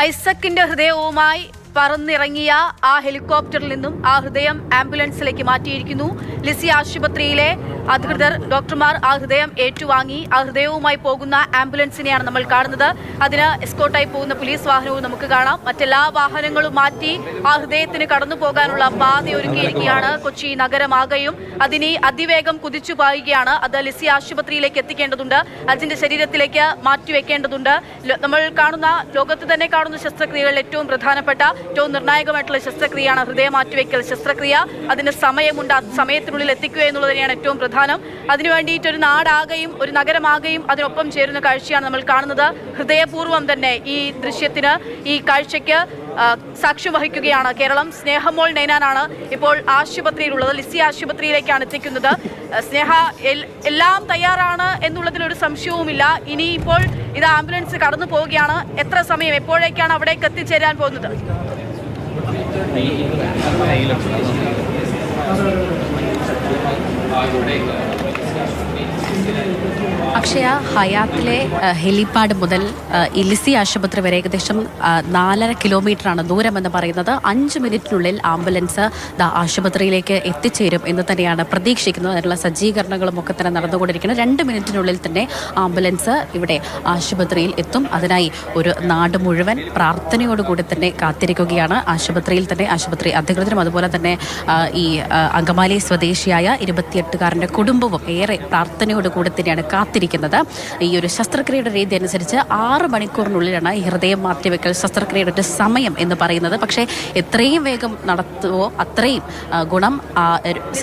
ഐസക്കിന്റെ ഹൃദയവുമായി പറന്നിറങ്ങിയ ആ ഹെലികോപ്റ്ററിൽ നിന്നും ആ ഹൃദയം ആംബുലൻസിലേക്ക് മാറ്റിയിരിക്കുന്നു. ലിസി ആശുപത്രിയിലെ അധികൃതർ, ഡോക്ടർമാർ ആ ഹൃദയം ഏറ്റുവാങ്ങി. ആ ഹൃദയവുമായി പോകുന്ന ആംബുലൻസിനെയാണ് നമ്മൾ കാണുന്നത്. അതിന് എസ്കോർട്ടായി പോകുന്ന പോലീസ് വാഹനവും നമുക്ക് കാണാം. മറ്റെല്ലാ വാഹനങ്ങളും മാറ്റി ആ ഹൃദയത്തിന് കടന്നു പോകാനുള്ള പാത ഒരുക്കിയിരിക്കുകയാണ് കൊച്ചി നഗരമാകെയും. അതിനെ അതിവേഗം കുതിച്ചു പായുകയാണ്. അത് ലിസി ആശുപത്രിയിലേക്ക് എത്തിക്കേണ്ടതുണ്ട്. അതിന്റെ ശരീരത്തിലേക്ക് മാറ്റിവെക്കേണ്ടതുണ്ട്. നമ്മൾ കാണുന്ന, ലോകത്ത് തന്നെ കാണുന്ന ശസ്ത്രക്രിയകളിൽ ഏറ്റവും പ്രധാനപ്പെട്ട, ഏറ്റവും നിർണായകമായിട്ടുള്ള ശസ്ത്രക്രിയയാണ് ഹൃദയ മാറ്റിവെക്കൽ ശസ്ത്രക്രിയ. അതിന് സമയമുണ്ട്. ആ സമയത്തിനുള്ളിൽ എത്തിക്കുക എന്നുള്ളത് തന്നെയാണ് ഏറ്റവും പ്രധാനം. അതിനു വേണ്ടിയിട്ട് ഒരു നാടാകെയും ഒരു നഗരമാകെയും അതിനൊപ്പം ചേരുന്ന കാഴ്ചയാണ് നമ്മൾ കാണുന്നത്. ഹൃദയപൂർവ്വം തന്നെ ഈ ദൃശ്യത്തിന്, ഈ കാഴ്ചയ്ക്ക് സാക്ഷ്യം വഹിക്കുകയാണ് കേരളം. സ്നേഹമോൾ നൈനാനാണ് ഇപ്പോൾ ആശുപത്രിയിലുള്ളത്. ലിസി ആശുപത്രിയിലേക്കാണ് എത്തിക്കുന്നത്. സ്നേഹ, എല്ലാം തയ്യാറാണ് എന്നുള്ളതിലൊരു സംശയവുമില്ല. ഇനി ഇപ്പോൾ ഇത് ആംബുലൻസ് കടന്നു പോവുകയാണ്. എത്ര സമയം, എപ്പോഴേക്കാണ് അവിടേക്ക് എത്തിച്ചേരാൻ പോകുന്നത്? അക്ഷയ, ഹയാത്തിലെ ഹെലിപ്പാഡ് മുതൽ ലിസി ആശുപത്രി വരെ ഏകദേശം 4.5 കിലോമീറ്ററാണ് ദൂരമെന്ന് പറയുന്നത്. 5 മിനിറ്റിനുള്ളിൽ ആംബുലൻസ് ആശുപത്രിയിലേക്ക് എത്തിച്ചേരും എന്ന് തന്നെയാണ് പ്രതീക്ഷിക്കുന്നത്. അതിനുള്ള സജ്ജീകരണങ്ങളും ഒക്കെ തന്നെ നടന്നുകൊണ്ടിരിക്കുന്നത്. 2 മിനിറ്റിനുള്ളിൽ തന്നെ ആംബുലൻസ് ഇവിടെ ആശുപത്രിയിൽ എത്തും. അതിനായി ഒരു നാട് മുഴുവൻ പ്രാർത്ഥനയോടുകൂടി തന്നെ കാത്തിരിക്കുകയാണ്. ആശുപത്രിയിൽ തന്നെ ആശുപത്രി അധികൃതരും അതുപോലെ തന്നെ ഈ അങ്കമാലി സ്വദേശിയായ 28-കാരൻ്റെ കുടുംബവും ഏറെ പ്രാർത്ഥനയോടുകൂടി തന്നെയാണ് കാത്തിരിക്കുന്നത്. ഈ ഒരു ശസ്ത്രക്രിയയുടെ രീതി അനുസരിച്ച് 6 മണിക്കൂറിനുള്ളിലാണ് ഈ ഹൃദയം മാറ്റിവെക്കൽ ശസ്ത്രക്രിയയുടെ ഒരു സമയം എന്ന് പറയുന്നത്. പക്ഷേ എത്രയും വേഗം നടത്തുവോ അത്രയും ഗുണം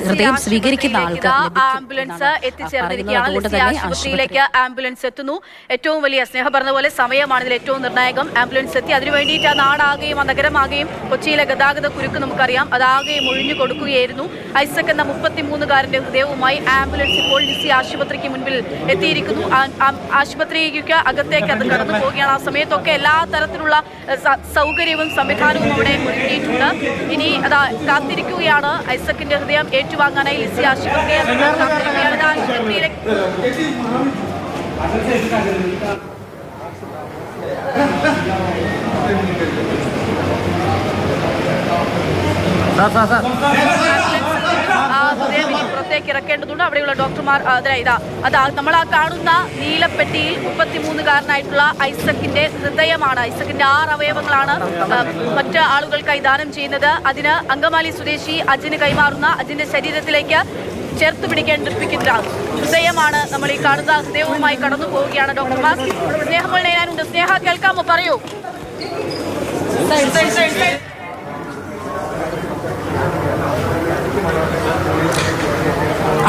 ഹൃദയം സ്വീകരിക്കുന്ന ആൾക്ക് ആംബുലൻസ് എത്തിച്ചേർന്നിരിക്കുകയാണ്. ആശുപത്രിയിലേക്ക് ആംബുലൻസ് എത്തുന്നു. ഏറ്റവും വലിയ, സ്നേഹ പറഞ്ഞ പോലെ, സമയമാണ് ഇതിൽ ഏറ്റവും നിർണായകം. ആംബുലൻസ് എത്തി. അതിനു വേണ്ടിയിട്ട് ആ നാടാകെയും ആ നഗരമാകെയും കൊച്ചിയിലെ ഗതാഗത കുരുക്ക് നമുക്കറിയാം, അതാകെയും ഒഴിഞ്ഞു കൊടുക്കുകയായിരുന്നു. ഐസക് എന്ന 33-കാരന്റെ ഹൃദയവുമായി ആംബുലൻസ് ഇപ്പോൾ ലിസി ആശുപത്രിക്ക് മുൻപിൽ എത്തിയിരിക്കുന്നു. ആശുപത്രിക്ക് അകത്തേക്ക് അത് കടന്നു പോവുകയാണ്. ആ സമയത്തൊക്കെ എല്ലാ തരത്തിലുള്ള സൗകര്യവും സംവിധാനവും അവിടെ ഒരുക്കിയിട്ടുണ്ട്. ഇനി അതാ കാത്തിരിക്കുകയാണ് ഐസക്കിന്റെ ഹൃദയം ഏറ്റുവാങ്ങാനായി ലിസി ആശുപത്രിയെ കാത്തിരിക്കുകയാണ്. ആശുപത്രിയിലേക്ക് പുറത്തേക്ക് ഇറക്കേണ്ടതുണ്ട്. അവിടെയുള്ള ഡോക്ടർമാർ നമ്മൾ ആ കാണുന്ന നീലപ്പെട്ടിയിൽ 33-കാരനായിട്ടുള്ള ഐസക്കിന്റെ ഹൃദയമാണ്. ഐസക്കിന്റെ 6 അവയവങ്ങളാണ് മറ്റ് ആളുകൾക്കായി ദാനം ചെയ്യുന്നത്. അതിന് അങ്കമാലി സ്വദേശി അജിന് കൈമാറുന്ന, അജിന്റെ ശരീരത്തിലേക്ക് ചേർത്ത് പിടിക്കേണ്ടിപ്പിക്കുന്ന ഹൃദയമാണ് നമ്മൾ ഈ കാണുന്ന. ഹൃദയവുമായി കടന്നു പോവുകയാണ് ഡോക്ടർമാർ. സ്നേഹമോൾ നൈനാനുണ്ട്. സ്നേഹ, കേൾക്കാമോ? പറയൂ.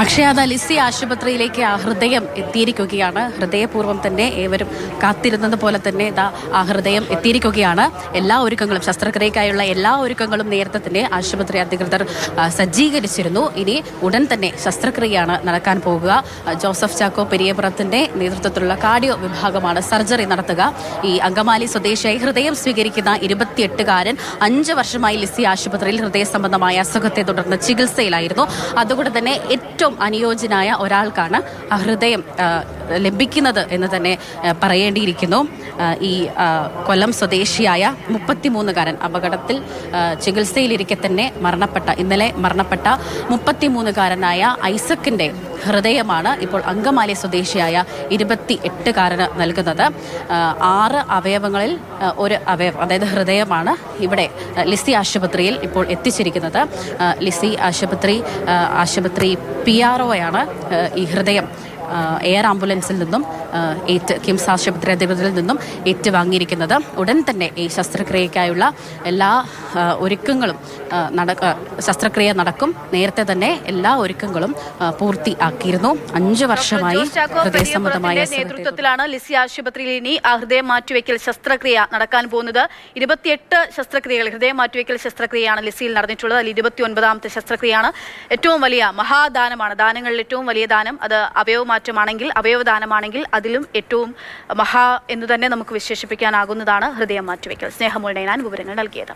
അക്ഷയാത, ലിസി ആശുപത്രിയിലേക്ക് ആ ഹൃദയം എത്തിയിരിക്കുകയാണ്. ഹൃദയപൂർവ്വം തന്നെ ഏവരും കാത്തിരുന്നത് പോലെ തന്നെ ആ ഹൃദയം എത്തിയിരിക്കുകയാണ്. എല്ലാ ഒരുക്കങ്ങളും, ശസ്ത്രക്രിയക്കായുള്ള എല്ലാ ഒരുക്കങ്ങളും നേരത്തെ തന്നെ ആശുപത്രി അധികൃതർ സജ്ജീകരിച്ചിരുന്നു. ഇനി ഉടൻ തന്നെ ശസ്ത്രക്രിയയാണ് നടക്കാൻ പോകുക. ജോസഫ് ചാക്കോ പെരിയപുറത്തിന്റെ നേതൃത്വത്തിലുള്ള കാർഡിയോ വിഭാഗമാണ് സർജറി നടത്തുക. ഈ അങ്കമാലി സ്വദേശിയായി ഹൃദയം സ്വീകരിക്കുന്ന 28-കാരൻ 5 വർഷമായി ലിസി ആശുപത്രിയിൽ ഹൃദയ സംബന്ധമായ അസുഖത്തെ തുടർന്ന് ചികിത്സയിലായിരുന്നു. അതുകൊണ്ട് തന്നെ ഏറ്റവും അനുയോജ്യനായ ഒരാൾക്കാണ് ഹൃദയം ലഭിക്കുന്നത് എന്ന് തന്നെ പറയേണ്ടിയിരിക്കുന്നു. ഈ കൊല്ലം സ്വദേശിയായ 33-കാരൻ അപകടത്തിൽ ചികിത്സയിലിരിക്കെ തന്നെ ഇന്നലെ മരണപ്പെട്ട 33-കാരനായ ഐസക്കിന്റെ ഹൃദയമാണ് ഇപ്പോൾ അങ്കമാലി സ്വദേശിയായ 28-കാരന് നൽകുന്നത്. 6 അവയവങ്ങളിൽ ഒരു അവയവം, അതായത് ഹൃദയമാണ് ഇവിടെ ലിസി ആശുപത്രിയിൽ ഇപ്പോൾ എത്തിച്ചിരിക്കുന്നത്. ലിസി ആശുപത്രി PRO ആണ് ഈ ഹൃദയം എയർ ആംബുലൻസിൽ നിന്നും കിംസ് ആശുപത്രി അധികൃതരിൽ നിന്നും ഏറ്റുവാങ്ങിയിരിക്കുന്നത്. ഉടൻ തന്നെ ഈ ശസ്ത്രക്രിയയ്ക്കായുള്ള എല്ലാ ഒരുക്കങ്ങളും ശസ്ത്രക്രിയ നടക്കും. നേരത്തെ തന്നെ എല്ലാ ഒരുക്കങ്ങളും പൂർത്തിയാക്കിയിരുന്നു. 5 വർഷമായി ഹൃദയസംബന്ധമായ നേതൃത്വത്തിലാണ് ലിസി ആശുപത്രിയിൽ ഇനി ഹൃദയം മാറ്റിവെക്കൽ ശസ്ത്രക്രിയ നടക്കാൻ പോകുന്നത്. 28 ശസ്ത്രക്രിയകൾ, ഹൃദയം മാറ്റിവെക്കൽ ശസ്ത്രക്രിയയാണ് ലിസിയിൽ നടന്നിട്ടുള്ളത്. അതിൽ 29ാമത്തെ ശസ്ത്രക്രിയയാണ്. ഏറ്റവും വലിയ മഹാദാനമാണ്. ദാനങ്ങളിൽ ഏറ്റവും വലിയ ദാനം അത് അവയവദാനമാണെങ്കിൽ അതിലും ഏറ്റവും മഹാ എന്ന് തന്നെ നമുക്ക് വിശേഷിപ്പിക്കാനാകുന്നതാണ് ഹൃദയം മാറ്റിവെക്കൽ. സ്നേഹമോൾ നൈനാൻ വിവരങ്ങൾ നൽകിയത്.